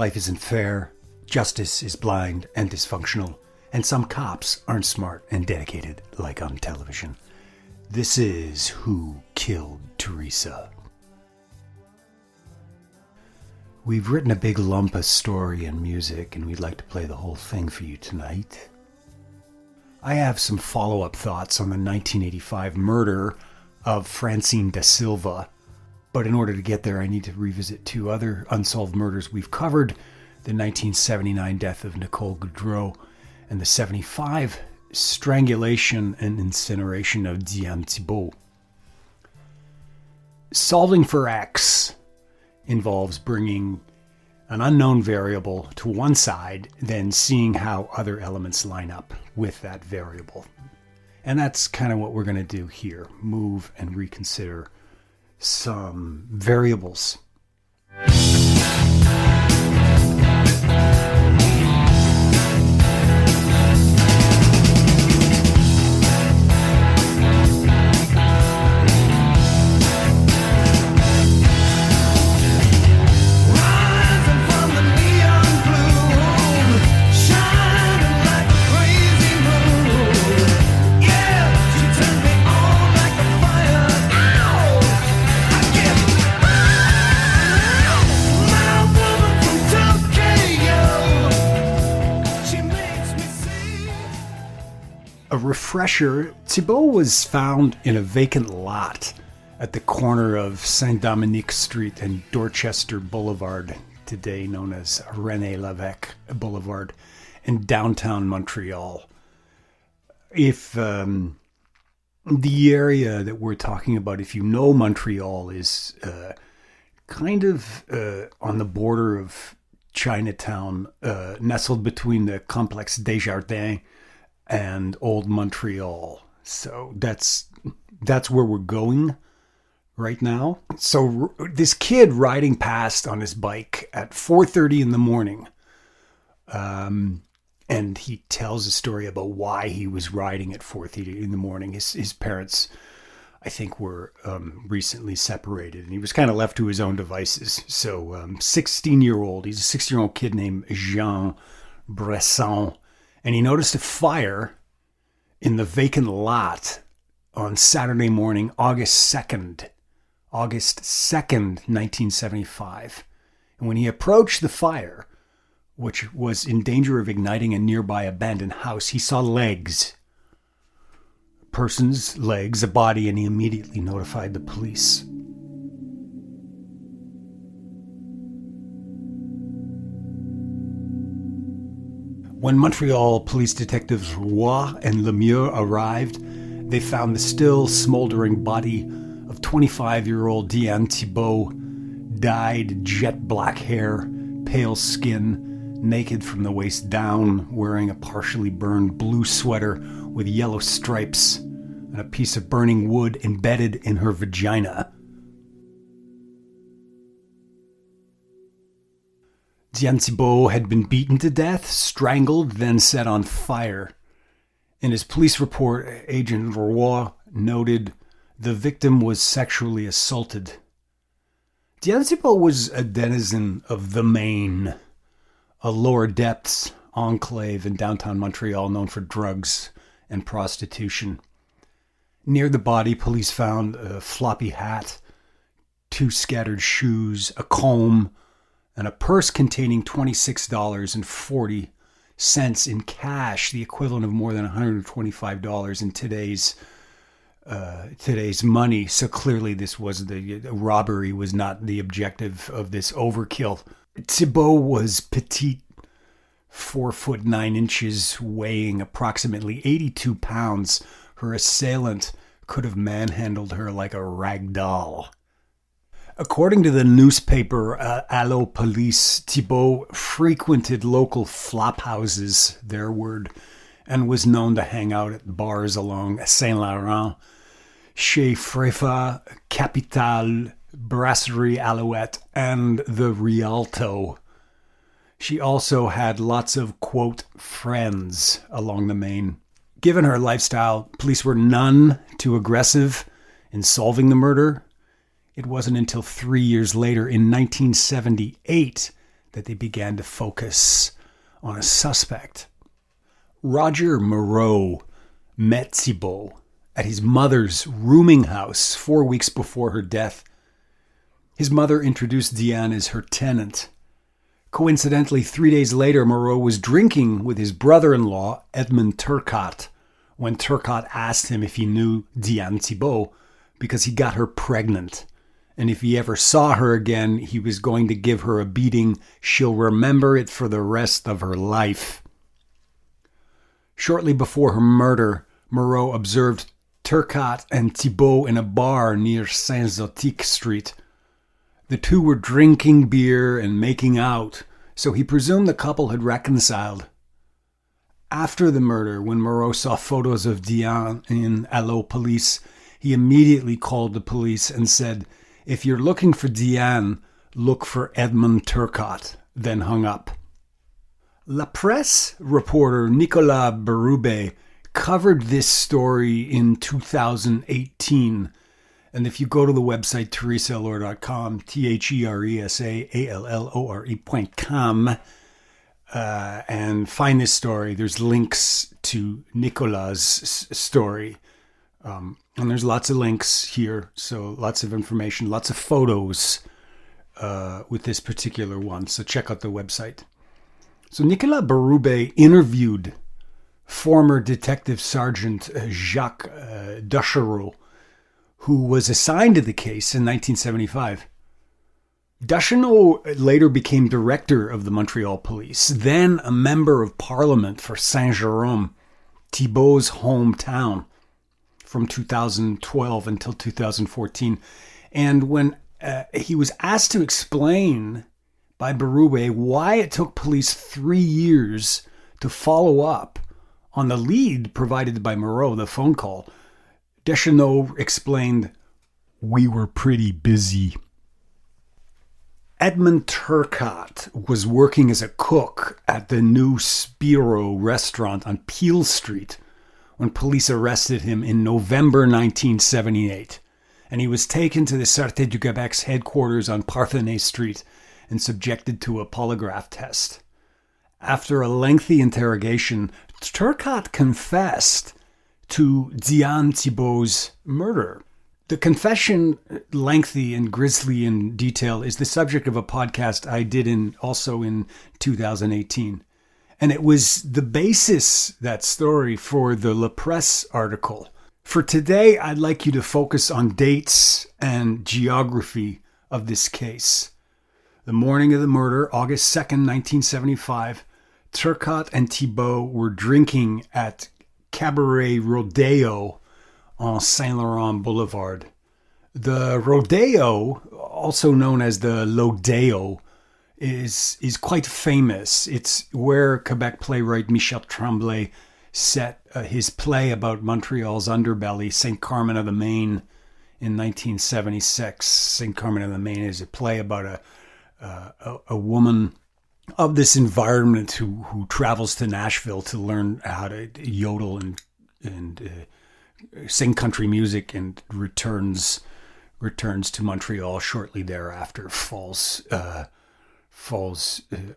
Life isn't fair, justice is blind and dysfunctional, and some cops aren't smart and dedicated like on television. This is Who Killed Teresa. We've written a big lump of story and music, and we'd like to play the whole thing for you tonight. I have some follow-up thoughts on the 1985 murder of Francine Da Sylva, but in order to get there, I need to revisit two other unsolved murders we've covered: the 1979 death of Nicole Gaudreault and the 1975 strangulation and incineration of Diane Thibeault. Solving for X involves bringing an unknown variable to one side, then seeing how other elements line up with that variable. And that's kind of what we're going to do here. Move and reconsider some variables. A refresher, Thibeault was found in a vacant lot at the corner of Saint-Dominique Street and Dorchester Boulevard, today known as René Lévesque Boulevard, in downtown Montreal. If the area that we're talking about, if you know Montreal, is kind of on the border of Chinatown, nestled between the Complexe Desjardins and Old Montreal. So that's where we're going right now. So this kid riding past on his bike at 4:30 in the morning, and he tells a story about why he was riding at 4:30 in the morning. His parents, I think, were recently separated, and he was kind of left to his own devices. So he's a 16-year-old kid named Jean Bresson. And he noticed a fire in the vacant lot on Saturday morning, August 2nd, 1975. And when he approached the fire, which was in danger of igniting a nearby abandoned house, he saw legs. A person's legs, a body, and he immediately notified the police. When Montreal police detectives Roy and Lemieux arrived, they found the still smoldering body of 25-year-old Diane Thibeault, dyed jet black hair, pale skin, naked from the waist down, wearing a partially burned blue sweater with yellow stripes and a piece of burning wood embedded in her vagina. Diane Thibeault had been beaten to death, strangled, then set on fire. In his police report, Agent Roy noted the victim was sexually assaulted. Diane Thibeault was a denizen of the Maine, a lower depths enclave in downtown Montreal known for drugs and prostitution. Near the body, police found a floppy hat, 2 scattered shoes, a comb, and a purse containing $26.40 in cash, the equivalent of more than $125 in today's money. So clearly the robbery was not the objective of this overkill. Thibeault was petite, 4'9", weighing approximately 82 pounds. Her assailant could have manhandled her like a rag doll. According to the newspaper Allo Police, Thibeault frequented local flop houses, their word, and was known to hang out at bars along Saint Laurent, Chez Fréfa, Capitale, Brasserie Alouette, and the Rialto. She also had lots of, quote, friends along the Main. Given her lifestyle, police were none too aggressive in solving the murder. It wasn't until 3 years later, in 1978, that they began to focus on a suspect. Roger Moreau met Thibeault at his mother's rooming house 4 weeks before her death. His mother introduced Diane as her tenant. Coincidentally, 3 days later, Moreau was drinking with his brother-in-law, Edmond Turcotte, when Turcotte asked him if he knew Diane Thibeault because he got her pregnant. And if he ever saw her again, he was going to give her a beating. She'll remember it for the rest of her life. Shortly before her murder, Moreau observed Turcotte and Thibeault in a bar near Saint-Zotique Street. The two were drinking beer and making out, so he presumed the couple had reconciled. After the murder, when Moreau saw photos of Diane in Allo Police, he immediately called the police and said, "If you're looking for Diane, look for Edmond Turcotte," then hung up. La Presse reporter Nicolas Gaudreault covered this story in 2018. And if you go to the website theresaallure.com, theresaallore.com, and find this story, there's links to Nicolas' story. And there's lots of links here, so lots of information, lots of photos with this particular one. So check out the website. So Nicolas Gaudreault interviewed former Detective Sergeant Jacques Duchereau, who was assigned to the case in 1975. Duchereau later became director of the Montreal Police, then a member of Parliament for Saint-Jérôme, Thibault's hometown, from 2012 until 2014. And when he was asked to explain by Gaudreault why it took police 3 years to follow up on the lead provided by Moreau, the phone call, Duchereau explained, "We were pretty busy." Edmond Turcotte was working as a cook at the new Spiro restaurant on Peel Street when police arrested him in November 1978, and he was taken to the Sûreté du Québec's headquarters on Parthenay Street and subjected to a polygraph test. After a lengthy interrogation, Turcotte confessed to Diane Thibeault's murder. The confession, lengthy and grisly in detail, is the subject of a podcast I did also in 2018. And it was the basis, that story, for the La Presse article. For today, I'd like you to focus on dates and geography of this case. The morning of the murder, August 2nd, 1975, Turcotte and Thibeault were drinking at Cabaret Rodeo on Saint Laurent Boulevard. The Rodeo, also known as the Lodeo, is quite famous. It's where Quebec playwright Michel Tremblay set his play about Montreal's underbelly, St. Carmen of the Maine, in 1976. St. Carmen of the Maine is a play about a woman of this environment who travels to Nashville to learn how to yodel and sing country music, and returns to Montreal shortly thereafter, falls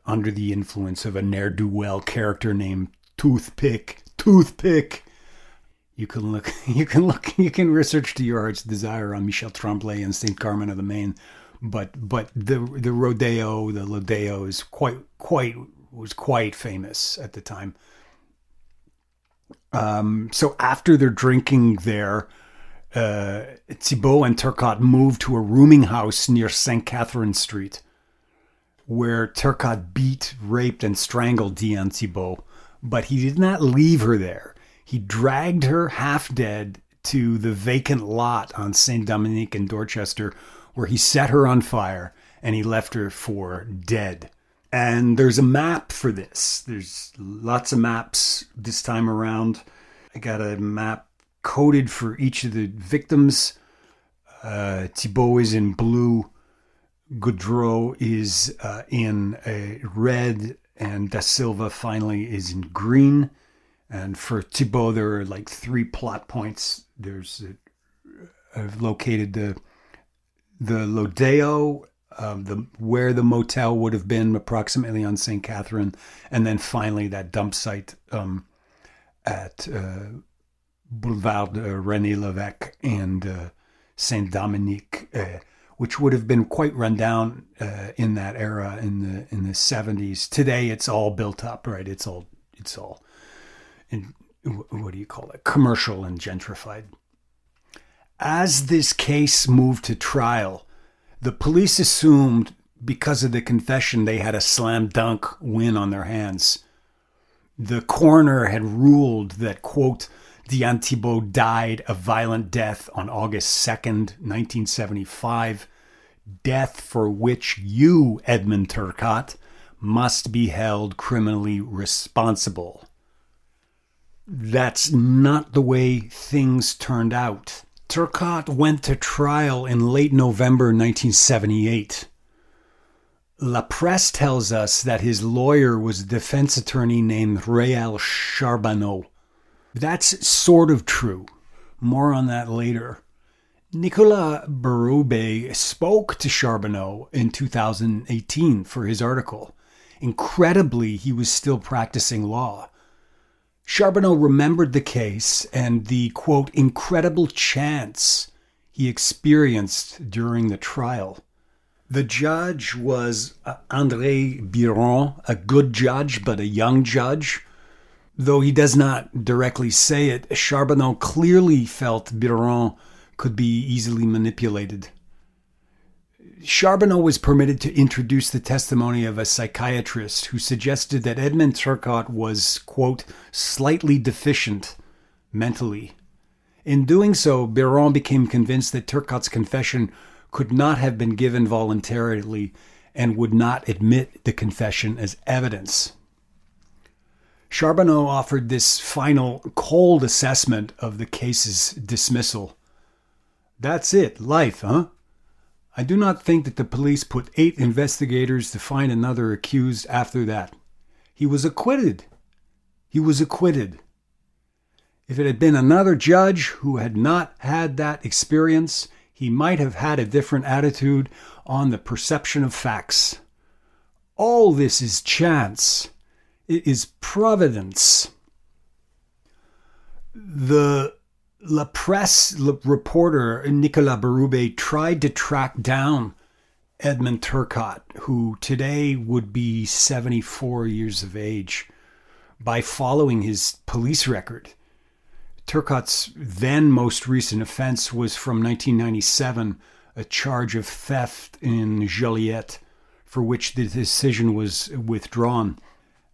under the influence of a ne'er-do-well character named Toothpick. You can research to your heart's desire on Michel Tremblay and St. Carmen of the Maine. But the Lodeo is quite famous at the time. So after their drinking there, Thibeault and Turcotte moved to a rooming house near St. Catherine Street, where Turcotte beat, raped, and strangled Diane Thibeault. But he did not leave her there. He dragged her half dead to the vacant lot on Saint Dominique in Dorchester, where he set her on fire and he left her for dead. And there's a map for this. There's lots of maps this time around. I got a map coded for each of the victims. Thibeault is in blue. Gaudreault is in red. And Da Sylva finally is in green. And for Thibeault, there are like 3 plot points. I've located the Lodeo where the motel would have been, approximately on St. Catherine, and then finally that dump site at Boulevard René Lévesque and Saint Dominique, which would have been quite run down in that era in the 70s. Today, it's all built up, right? It's all in, what do you call it? Commercial and gentrified. As this case moved to trial, the police assumed because of the confession they had a slam dunk win on their hands. The coroner had ruled that, quote, Diane Thibeault died a violent death on August 2nd, 1975, death for which you, Edmund Turcotte, must be held criminally responsible. That's not the way things turned out. Turcotte went to trial in late November 1978. La Presse tells us that his lawyer was a defense attorney named Réal Charbonneau. That's sort of true. More on that later. Nicole Gaudreault spoke to Charbonneau in 2018 for his article. Incredibly, he was still practicing law. Charbonneau remembered the case and the, quote, incredible chance he experienced during the trial. The judge was André Biron, a good judge, but a young judge. Though he does not directly say it, Charbonneau clearly felt Biron could be easily manipulated. Charbonneau was permitted to introduce the testimony of a psychiatrist who suggested that Edmund Turcotte was, quote, slightly deficient mentally. In doing so, Biron became convinced that Turcotte's confession could not have been given voluntarily and would not admit the confession as evidence. Charbonneau offered this final cold assessment of the case's dismissal. That's it, life, huh? I do not think that the police put 8 investigators to find another accused after that. He was acquitted. He was acquitted. If it had been another judge who had not had that experience, he might have had a different attitude on the perception of facts. All this is chance. It is providence. The La Presse reporter Nicolas Gaudreault tried to track down Edmund Turcotte, who today would be 74 years of age, by following his police record. Turcotte's then most recent offense was from 1997, a charge of theft in Joliette, for which the decision was withdrawn.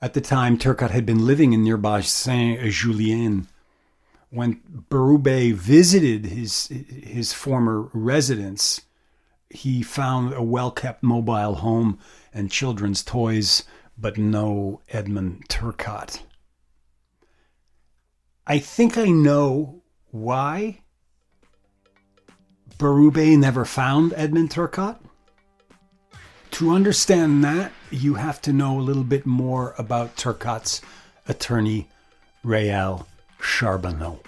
At the time, Turcotte had been living in nearby Saint-Julien. When Gaudreault visited his former residence, he found a well-kept mobile home and children's toys, but no Edmund Turcotte. I think I know why Gaudreault never found Edmund Turcotte. To understand that, you have to know a little bit more about Turcotte's attorney, Réal Charbonneau.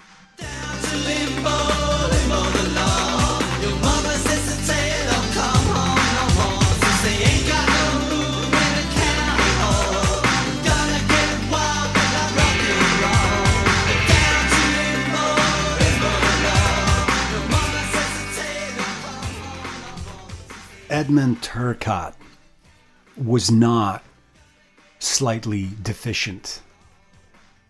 Edmund Turcotte was not slightly deficient.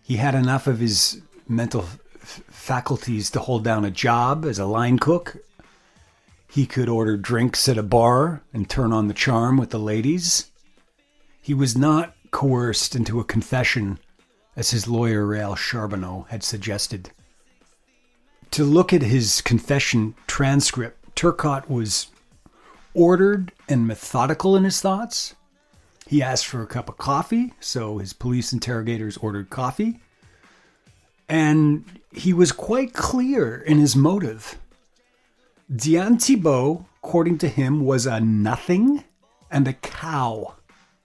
He had enough of his mental faculties to hold down a job as a line cook. He could order drinks at a bar and turn on the charm with the ladies. He was not coerced into a confession, as his lawyer Réal Charbonneau had suggested. To look at his confession transcript, Turcotte was ordered and methodical in his thoughts. He asked for a cup of coffee, so his police interrogators ordered coffee. And he was quite clear in his motive. Diane Thibeault, according to him, was a nothing and a cow,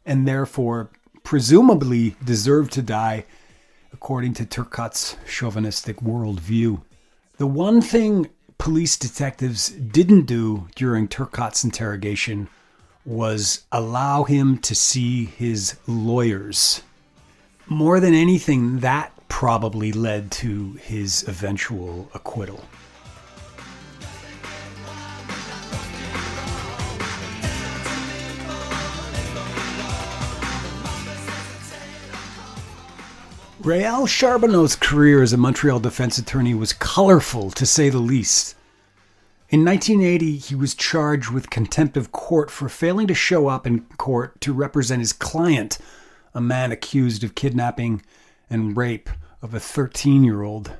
and therefore presumably deserved to die, according to Turcotte's chauvinistic worldview. The one thing police detectives didn't do during Turcotte's interrogation was allow him to see his lawyers. More than anything, that probably led to his eventual acquittal. Réal Charbonneau's career as a Montreal defense attorney was colorful, to say the least. In 1980, he was charged with contempt of court for failing to show up in court to represent his client, a man accused of kidnapping and rape of a 13-year-old.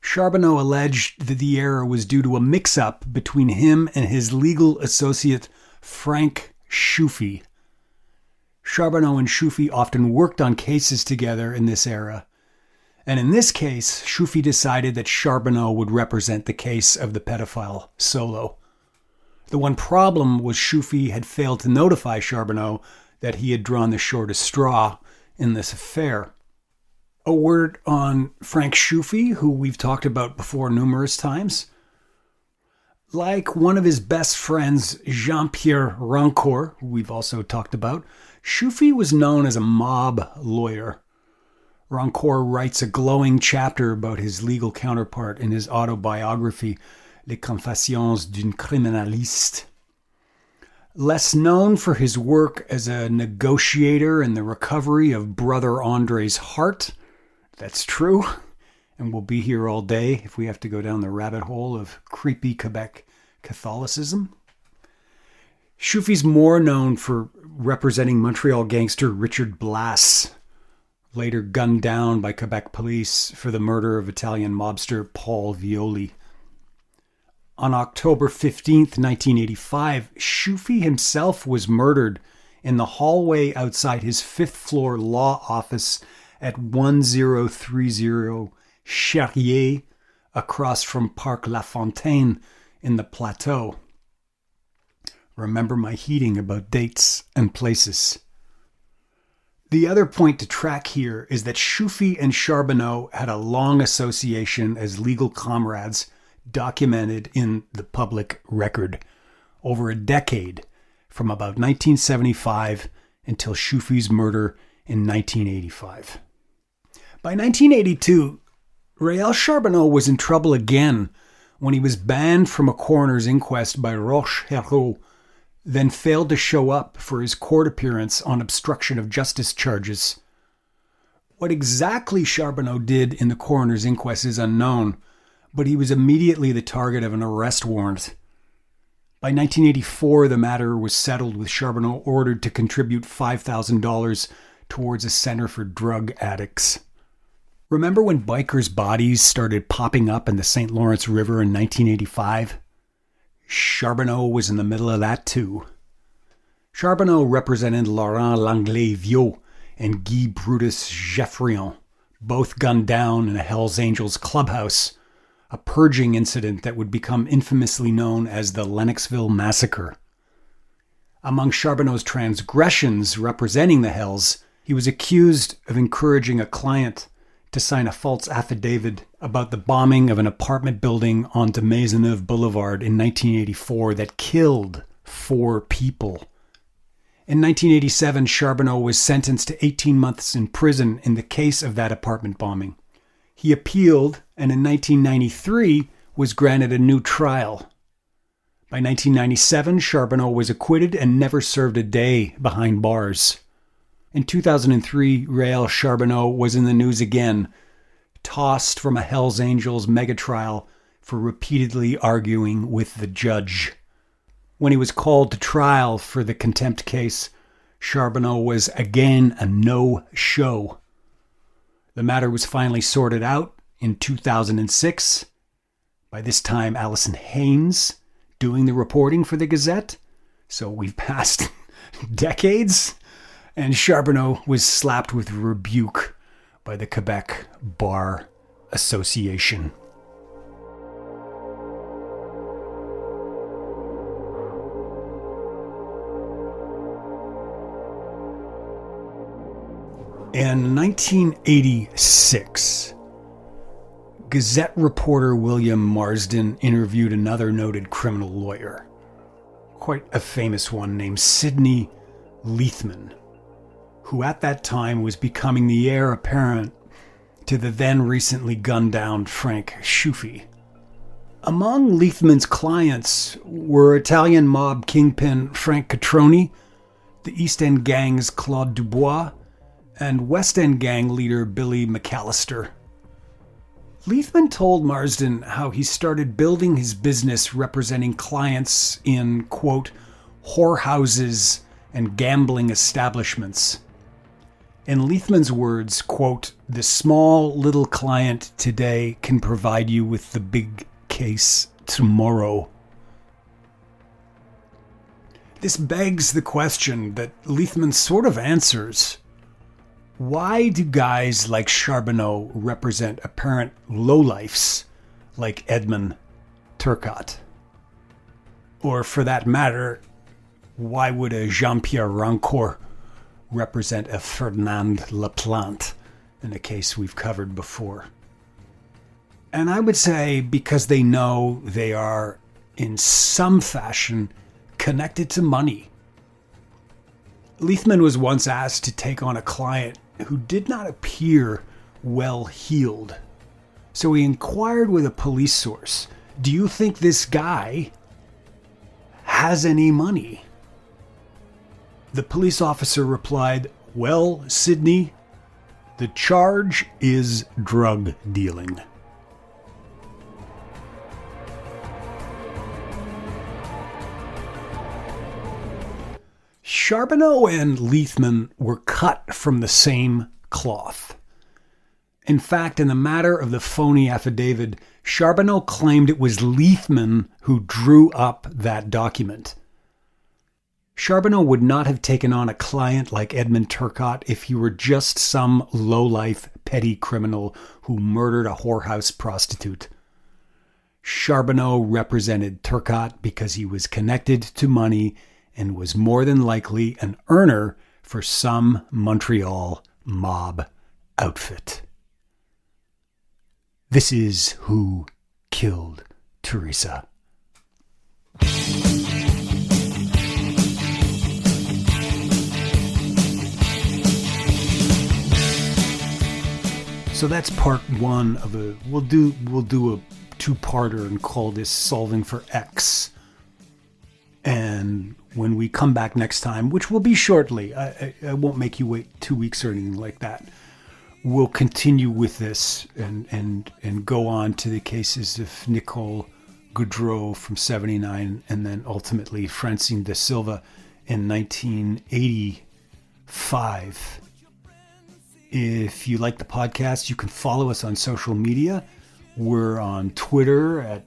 Charbonneau alleged that the error was due to a mix-up between him and his legal associate, Frank Schuffy. Charbonneau and Schuffy often worked on cases together in this era. And in this case, Schuffy decided that Charbonneau would represent the case of the pedophile solo. The one problem was Schuffy had failed to notify Charbonneau that he had drawn the shortest straw in this affair. A word on Frank Schuffy, who we've talked about before numerous times. Like one of his best friends, Jean-Pierre Rancourt, who we've also talked about, Schuffy was known as a mob lawyer. Rancourt writes a glowing chapter about his legal counterpart in his autobiography, Les Confessions d'un Criminaliste. Less known for his work as a negotiator in the recovery of Brother Andre's heart, that's true, and we'll be here all day if we have to go down the rabbit hole of creepy Quebec Catholicism. Schuffy's more known for representing Montreal gangster Richard Blass, later gunned down by Quebec police for the murder of Italian mobster Paul Violi. On October 15th, 1985, Schuffy himself was murdered in the hallway outside his fifth-floor law office at 1030 Charrier, across from Parc La Fontaine in the Plateau. Remember my heating about dates and places. The other point to track here is that Schuffy and Charbonneau had a long association as legal comrades documented in the public record over a decade, from about 1975 until Schuffy's murder in 1985. By 1982, Réal Charbonneau was in trouble again when he was banned from a coroner's inquest by Roche-Herreau, then failed to show up for his court appearance on obstruction of justice charges. What exactly Charbonneau did in the coroner's inquest is unknown, but he was immediately the target of an arrest warrant. By 1984, the matter was settled, with Charbonneau ordered to contribute $5,000 towards a center for drug addicts. Remember when bikers' bodies started popping up in the St. Lawrence River in 1985? Charbonneau was in the middle of that too. Charbonneau represented Laurent Langlais-Viault and Guy Brutus Geffrion, both gunned down in a Hells Angels clubhouse, a purging incident that would become infamously known as the Lennoxville Massacre. Among Charbonneau's transgressions representing the Hells, he was accused of encouraging a client to sign a false affidavit about the bombing of an apartment building on de Maisonneuve Boulevard in 1984 that killed 4 people. In 1987, Charbonneau was sentenced to 18 months in prison in the case of that apartment bombing. He appealed, and in 1993 was granted a new trial. By 1997, Charbonneau was acquitted and never served a day behind bars. In 2003, Réal Charbonneau was in the news again, tossed from a Hells Angels mega-trial for repeatedly arguing with the judge. When he was called to trial for the contempt case, Charbonneau was again a no-show. The matter was finally sorted out in 2006. By this time, Alison Haynes doing the reporting for the Gazette. So we've passed decades. And Charbonneau was slapped with rebuke by the Quebec Bar Association. In 1986, Gazette reporter William Marsden interviewed another noted criminal lawyer, quite a famous one named Sidney Lethman, who at that time was becoming the heir apparent to the then recently gunned down Frank Schuffy. Among Lethman's clients were Italian mob kingpin Frank Catroni, the East End Gang's Claude Dubois, and West End Gang leader Billy McAllister. Lethman told Marsden how he started building his business representing clients in, quote, whorehouses and gambling establishments. In Lethman's words, quote, the small little client today can provide you with the big case tomorrow. This begs the question that Lethman sort of answers. Why do guys like Charbonneau represent apparent lowlifes like Edmond Turcotte? Or for that matter, why would a Jean-Pierre Rancourt represent a Ferdinand Laplante in a case we've covered before? And I would say because they know they are in some fashion connected to money. Lethman was once asked to take on a client who did not appear well heeled. So he inquired with a police source, do you think this guy has any money? The police officer replied, well, Sidney, the charge is drug dealing. Charbonneau and Lethman were cut from the same cloth. In fact, in the matter of the phony affidavit, Charbonneau claimed it was Lethman who drew up that document. Charbonneau would not have taken on a client like Edmond Turcotte if he were just some lowlife petty criminal who murdered a whorehouse prostitute. Charbonneau represented Turcotte because he was connected to money and was more than likely an earner for some Montreal mob outfit. This is Who Killed Teresa. So that's part one of a. We'll do a two-parter and call this Solving for X. And when we come back next time, which will be shortly, I won't make you wait 2 weeks or anything like that. We'll continue with this and go on to the cases of Nicole Gaudreault from 1979 and then ultimately Francine Da Sylva in 1985. If you like the podcast, you can follow us on social media. We're on Twitter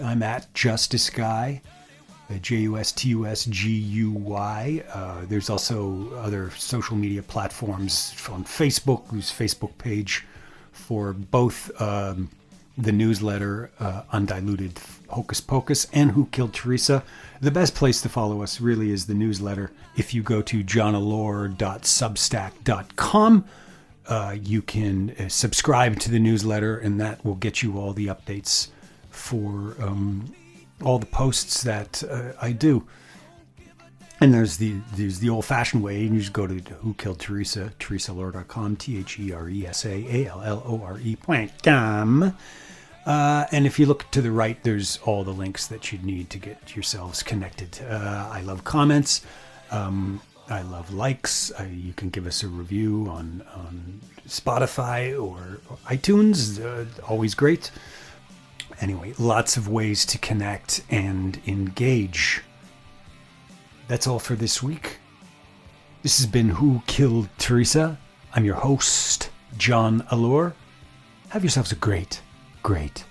I'm at Justice Guy. JUSTUSGUY. There's also other social media platforms on Facebook, whose Facebook page for both the newsletter, Undiluted Hocus Pocus, and Who Killed Teresa. The best place to follow us really is the newsletter. If you go to johnallure.substack.com, you can subscribe to the newsletter, and that will get you all the updates for all the posts that I do. And there's the old-fashioned way. You just go to Who Killed Teresa, teresallore.com, TheresaLore.com. And if you look to the right, there's all the links that you need to get yourselves connected. I love comments. I love likes. You can give us a review on Spotify or iTunes. Always great. Anyway, lots of ways to connect and engage. That's all for this week. This has been Who Killed Teresa. I'm your host, John Allure. Have yourselves a great, great